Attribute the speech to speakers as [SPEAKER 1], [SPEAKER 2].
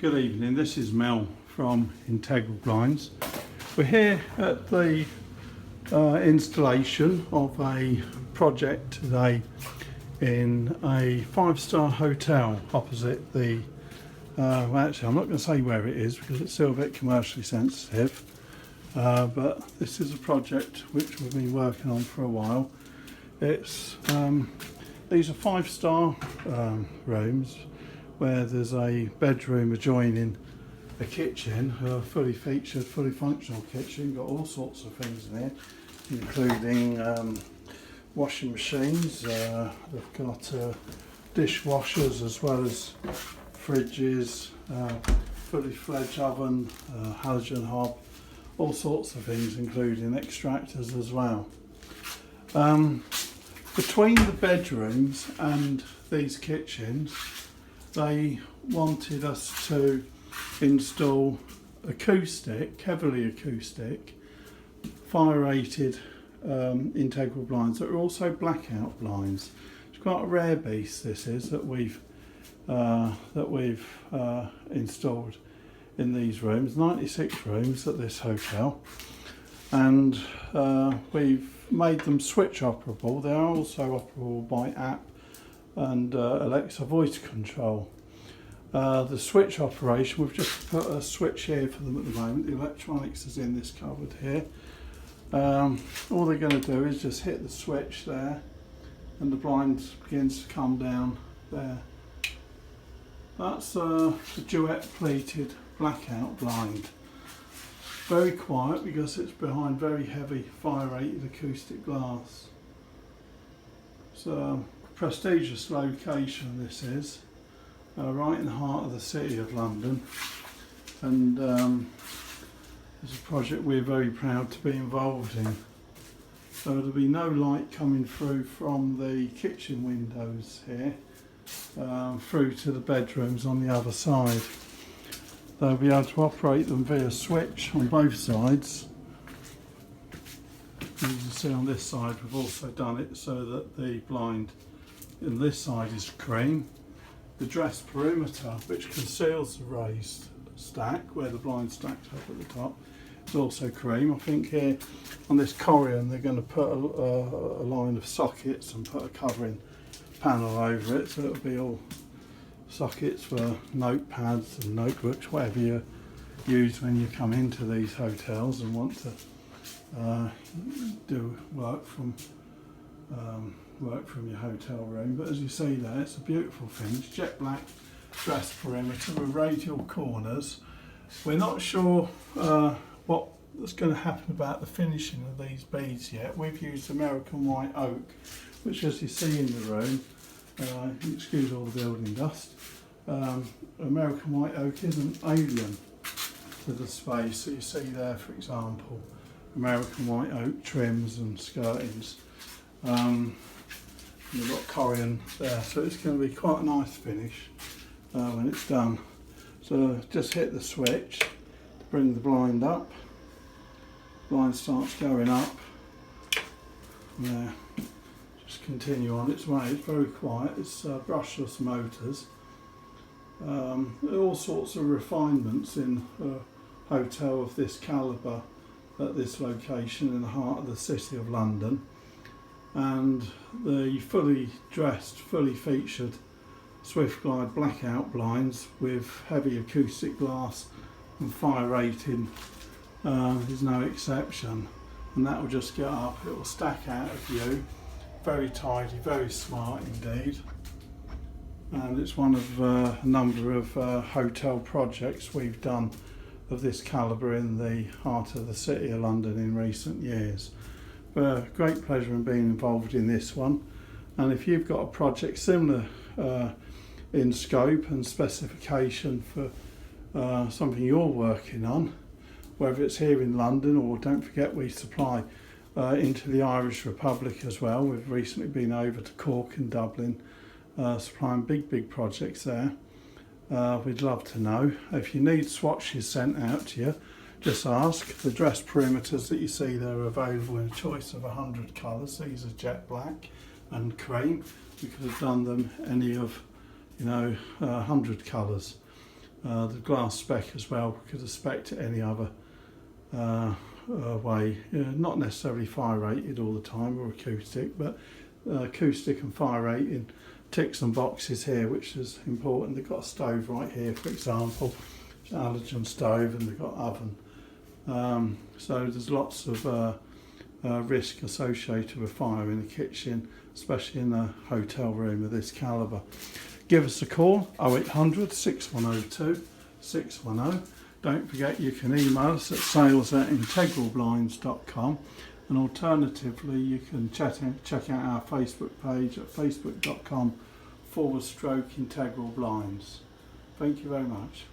[SPEAKER 1] Good evening, this is Mel from Integral Blinds. We're here at the installation of a project today in a 5-star hotel opposite the, well actually I'm not going to say where it is because it's still a bit commercially sensitive, but this is a project which we've been working on for a while. It's these are 5-star rooms where there's a bedroom adjoining a kitchen, a fully featured, fully functional kitchen. Got all sorts of things in here, including washing machines. They've got dishwashers as well as fridges, fully fledged oven, halogen hob, all sorts of things, including extractors as well. Between the bedrooms and these kitchens, they wanted us to install acoustic, heavily acoustic, fire rated integral blinds that are also blackout blinds. It's quite a rare beast, this is, that we've installed in these rooms, 96 rooms at this hotel, and we've made them switch operable. They are also operable by app and Alexa voice control. The switch operation, we've just put a switch here for them at the moment. The electronics is in this cupboard here. All they're going to do is just hit the switch there and the blind begins to come down there. That's the Duette pleated blackout blind. Very quiet because it's behind very heavy fire rated acoustic glass. So prestigious location this is, right in the heart of the city of London, and it's a project we're very proud to be involved in. So there'll be no light coming through from the kitchen windows here through to the bedrooms on the other side. They'll be able to operate them via switch on both sides. As you can see on this side, we've also done it so that the blind in this side is cream. The dress perimeter, which conceals the raised stack where the blind stacked up at the top, is also cream. I think here on this corian they're going to put a line of sockets and put a covering panel over it, so it'll be all sockets for notepads and notebooks, whatever you use when you come into these hotels and want to do work from your hotel room. But as you see there, it's a beautiful finish, jet black dress perimeter with radial corners. We're not sure what's going to happen about the finishing of these beads yet. We've used American white oak, which, as you see in the room, excuse all the building dust, American white oak isn't alien to the space. So you see there, for example, American white oak trims and skirtings. We've got corian there, so it's going to be quite a nice finish when it's done. So just hit the switch to bring the blind up. Blind starts going up. There. Just continue on its way. It's very quiet. It's brushless motors. There are all sorts of refinements in a hotel of this calibre at this location in the heart of the city of London. And the fully dressed, fully featured SwiftGlide blackout blinds with heavy acoustic glass and fire rating is no exception. And that will just get up, it will stack out of view, very tidy, very smart indeed. And it's one of a number of hotel projects we've done of this calibre in the heart of the city of London in recent years. Great pleasure in being involved in this one, and if you've got a project similar in scope and specification for something you're working on, whether it's here in London, or don't forget we supply into the Irish Republic as well. We've recently been over to Cork and Dublin, supplying big projects there. We'd love to know. If you need swatches sent out to you, just ask. The dress perimeters that you see there are available in a choice of 100 colours. These are jet black and cream. We could have done them any of 100 colours. the glass spec as well. We could have spec'd it any other way, not necessarily fire rated all the time or acoustic, but acoustic and fire rating ticks and boxes here, which is important. They've got a stove right here, for example, halogen stove, and they've got oven. So there's lots of risk associated with fire in the kitchen, especially in a hotel room of this calibre. Give us a call, 0800 6102 610. Don't forget you can email us at sales@integralblinds.com, and alternatively you can check out our Facebook page at facebook.com/IntegralBlinds. Thank you very much.